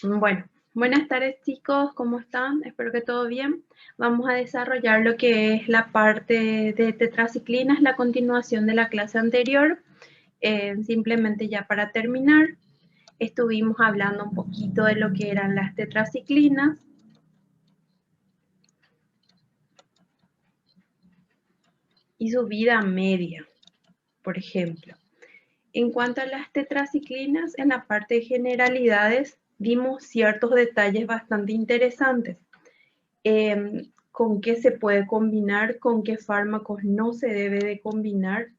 Bueno, buenas tardes chicos, ¿cómo están? Espero que todo bien. Vamos a desarrollar lo que es la parte de tetraciclinas, la continuación de la clase anterior. Simplemente ya para terminar, estuvimos hablando un poquito de lo que eran las tetraciclinas. Y su vida media, por ejemplo. En cuanto a las tetraciclinas, en la parte de generalidades, vimos ciertos detalles bastante interesantes. Con qué se puede combinar, con qué fármacos no se debe de combinar,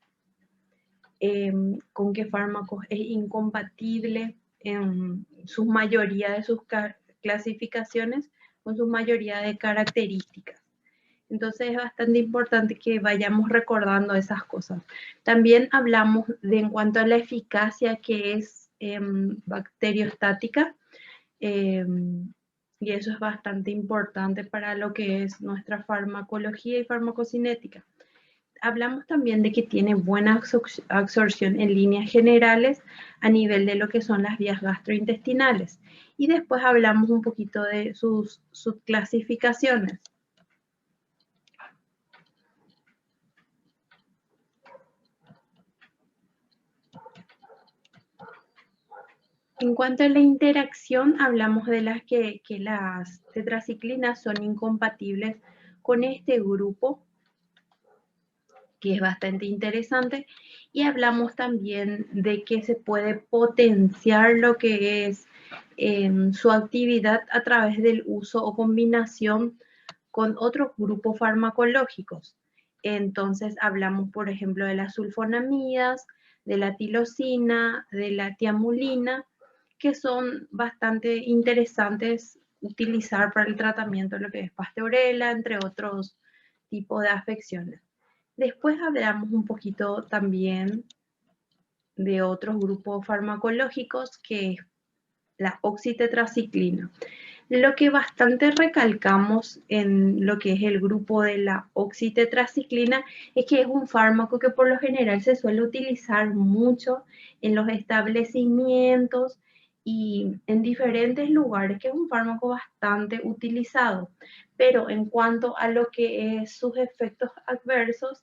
con qué fármacos es incompatible en su mayoría de sus clasificaciones, con su mayoría de características. Entonces es bastante importante que vayamos recordando esas cosas. También hablamos de en cuanto a la eficacia que es bacteriostática, y eso es bastante importante para lo que es nuestra farmacología y farmacocinética. Hablamos también de que tiene buena absorción en líneas generales a nivel de lo que son las vías gastrointestinales. Y después hablamos un poquito de sus subclasificaciones. En cuanto a la interacción, hablamos de las que las tetraciclinas son incompatibles con este grupo, que es bastante interesante, y hablamos también de que se puede potenciar lo que es su actividad a través del uso o combinación con otros grupos farmacológicos. Entonces hablamos, por ejemplo, de las sulfonamidas, de la tirosina, de la tiamulina, que son bastante interesantes utilizar para el tratamiento de lo que es pasteurela, entre otros tipos de afecciones. Después hablamos un poquito también de otros grupos farmacológicos, que es la oxitetraciclina. Lo que bastante recalcamos en lo que es el grupo de la oxitetraciclina es que es un fármaco que por lo general se suele utilizar mucho en los establecimientos y en diferentes lugares, que es un fármaco bastante utilizado. Pero en cuanto a lo que es sus efectos adversos,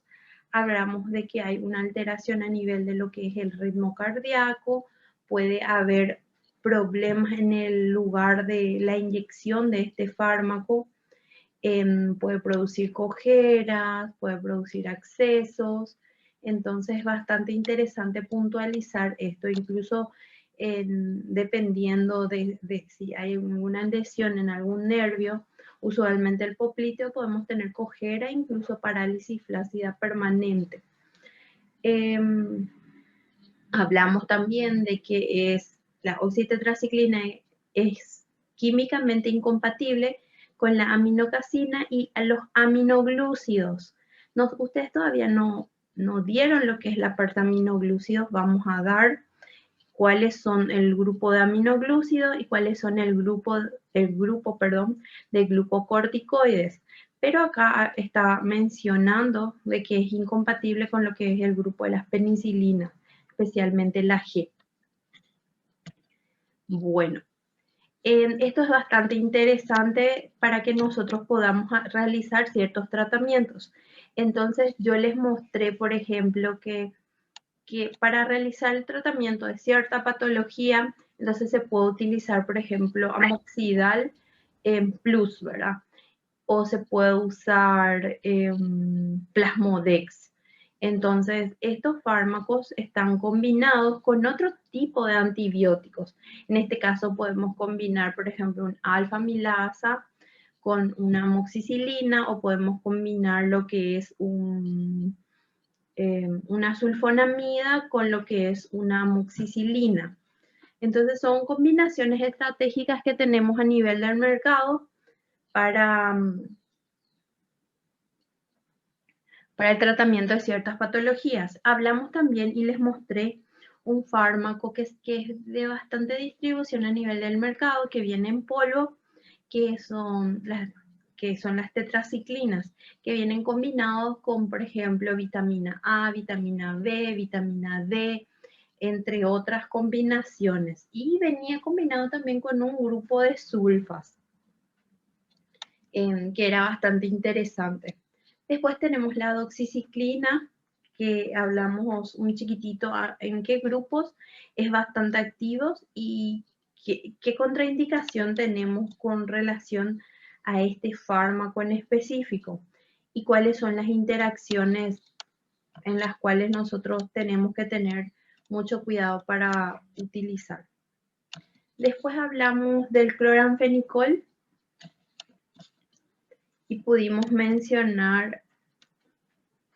hablamos de que hay una alteración a nivel de lo que es el ritmo cardíaco, puede haber problemas en el lugar de la inyección de este fármaco, puede producir cojeras, puede producir accesos. Entonces es bastante interesante puntualizar esto, incluso dependiendo de si hay alguna lesión en algún nervio, usualmente el popliteo, podemos tener cojera, incluso parálisis flácida permanente. Hablamos también de que la oxitetraciclina es químicamente incompatible con la aminocasina y a los aminoglúcidos. Ustedes todavía no dieron lo que es la parte aminoglúcidos. Vamos a dar cuáles son el grupo de aminoglúcidos y cuáles son el grupo de glucocorticoides. Pero acá está mencionando de que es incompatible con lo que es el grupo de las penicilinas, especialmente la G. Bueno, esto es bastante interesante para que nosotros podamos realizar ciertos tratamientos. Entonces yo les mostré, por ejemplo, que para realizar el tratamiento de cierta patología, entonces se puede utilizar, por ejemplo, amoxidal plus, ¿verdad? O se puede usar plasmodex. Entonces, estos fármacos están combinados con otro tipo de antibióticos. En este caso podemos combinar, por ejemplo, un alfa-amilasa con una amoxicilina, o podemos combinar lo que es una sulfonamida con lo que es una amoxicilina. Entonces son combinaciones estratégicas que tenemos a nivel del mercado para el tratamiento de ciertas patologías. Hablamos también y les mostré un fármaco que es de bastante distribución a nivel del mercado, que viene en polvo, que son las tetraciclinas, que vienen combinados con, por ejemplo, vitamina A, vitamina B, vitamina D, entre otras combinaciones. Y venía combinado también con un grupo de sulfas, que era bastante interesante. Después tenemos la doxiciclina, que hablamos un chiquitito en qué grupos es bastante activo y qué contraindicación tenemos con relación a este fármaco en específico y cuáles son las interacciones en las cuales nosotros tenemos que tener mucho cuidado para utilizar. Después hablamos del cloranfenicol y pudimos mencionar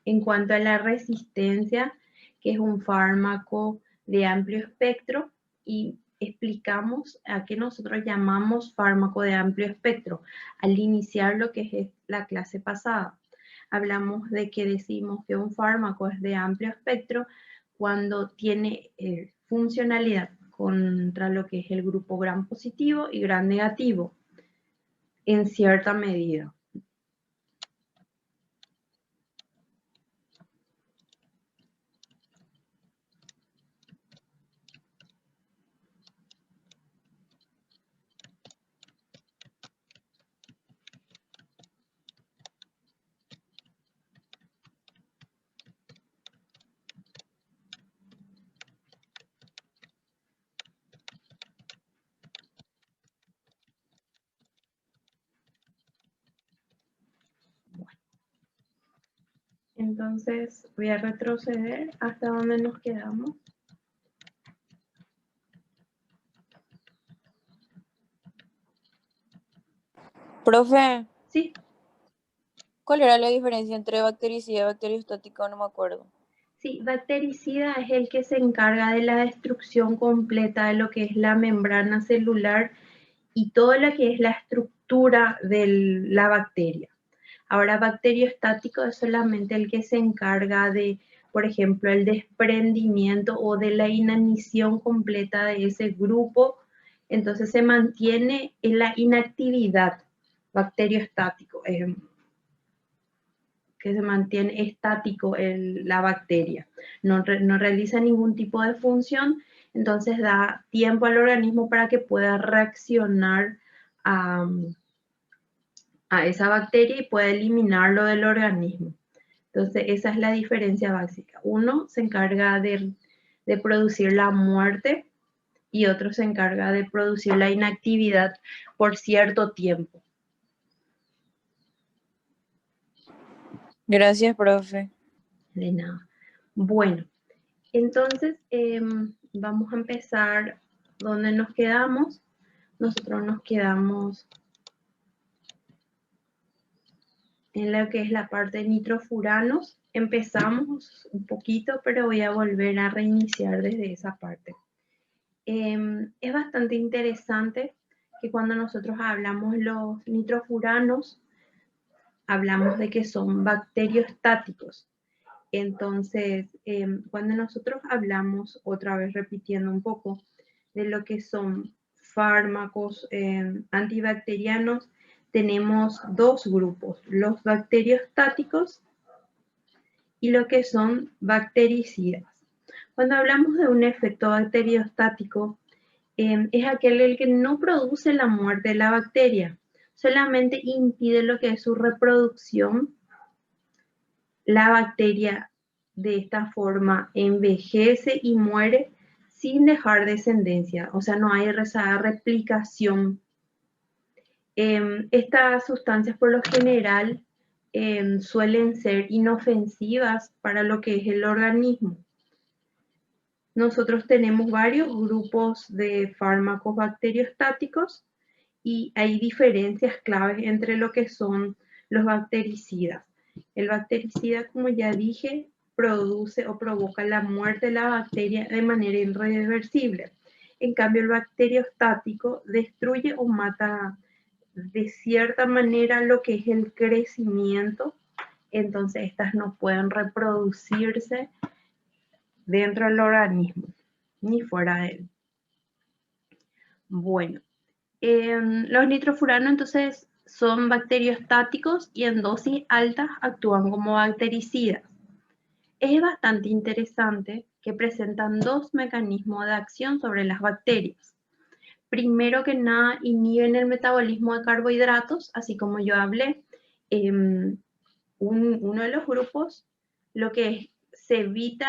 en cuanto a la resistencia, que es un fármaco de amplio espectro, y explicamos a qué nosotros llamamos fármaco de amplio espectro al iniciar lo que es la clase pasada. Hablamos de que decimos que un fármaco es de amplio espectro cuando tiene funcionalidad contra lo que es el grupo gram positivo y gram negativo en cierta medida. Entonces voy a retroceder hasta donde nos quedamos. Profe, Sí, ¿cuál era la diferencia entre bactericida y bacteriostático? No me acuerdo. sí, bactericida es el que se encarga de la destrucción completa de lo que es la membrana celular y todo lo que es la estructura de la bacteria. Ahora, bacteriostático es solamente el que se encarga de, por ejemplo, el desprendimiento o de la inanición completa de ese grupo. Entonces se mantiene en la inactividad bacteriostático, que se mantiene estático la bacteria. No realiza ningún tipo de función, entonces da tiempo al organismo para que pueda reaccionar a esa bacteria y pueda eliminarlo del organismo. Entonces, esa es la diferencia básica. Uno se encarga de producir la muerte y otro se encarga de producir la inactividad por cierto tiempo. Gracias, profe. De nada. Bueno, entonces vamos a empezar donde nos quedamos. Nosotros nos quedamos en lo que es la parte de nitrofuranos. Empezamos un poquito, pero voy a volver a reiniciar desde esa parte. Es bastante interesante que cuando nosotros hablamos los nitrofuranos, hablamos de que son bacteriostáticos. Entonces, cuando nosotros hablamos, otra vez repitiendo un poco, de lo que son fármacos antibacterianos, tenemos dos grupos, los bacteriostáticos y lo que son bactericidas. Cuando hablamos de un efecto bacteriostático, es aquel el que no produce la muerte de la bacteria, solamente impide lo que es su reproducción. La bacteria de esta forma envejece y muere sin dejar descendencia, o sea, no hay esa replicación. Estas sustancias por lo general suelen ser inofensivas para lo que es el organismo. Nosotros tenemos varios grupos de fármacos bacteriostáticos y hay diferencias claves entre lo que son los bactericidas. El bactericida, como ya dije, produce o provoca la muerte de la bacteria de manera irreversible. En cambio, el bacteriostático destruye o mata de cierta manera lo que es el crecimiento, entonces estas no pueden reproducirse dentro del organismo ni fuera de él. Bueno, los nitrofuranos entonces son bacteriostáticos y en dosis altas actúan como bactericidas. Es bastante interesante que presentan dos mecanismos de acción sobre las bacterias. Primero que nada, inhiben el metabolismo de carbohidratos, así como yo hablé. Uno de los grupos, lo que es, se evita